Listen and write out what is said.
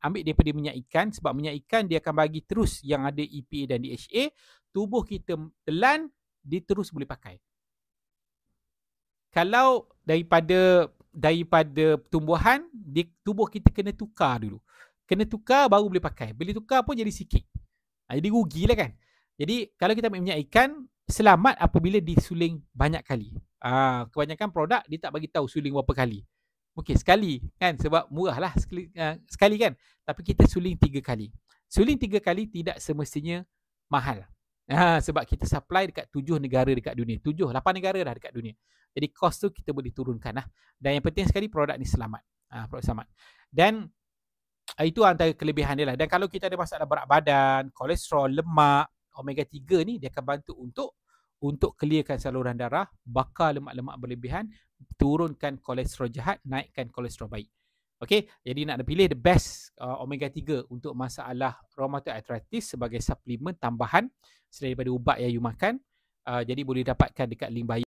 ambil daripada minyak ikan, sebab minyak ikan dia akan bagi terus yang ada EPA dan DHA, tubuh kita telan, dia terus boleh pakai. Kalau daripada tumbuhan, tubuh kita kena tukar dulu. Kena tukar baru boleh pakai. Bila tukar pun jadi sikit. Jadi rugilah kan. Jadi kalau kita ambil minyak ikan, selamat apabila disuling banyak kali. Kebanyakan produk dia tak bagi tahu suling berapa kali. Mungkin sekali kan, sebab murah lah sekali kan. Tapi kita suling 3 kali. Suling 3 kali tidak semestinya mahal. Sebab kita supply dekat 7 negara dekat dunia. 7, 8 negara dah dekat dunia. Jadi kos tu kita boleh turunkan lah. Dan yang penting sekali produk ni selamat. Produk selamat. Dan itu antara kelebihan dia lah. Dan kalau kita ada masalah berat badan, kolesterol, lemak, omega 3 ni dia akan bantu untuk clearkan saluran darah, bakar lemak-lemak berlebihan, turunkan kolesterol jahat, naikkan kolesterol baik. Okay, jadi nak pilih the best omega 3 untuk masalah rheumatoid arthritis sebagai suplemen tambahan selain daripada ubat yang you makan. Jadi boleh dapatkan dekat link bio.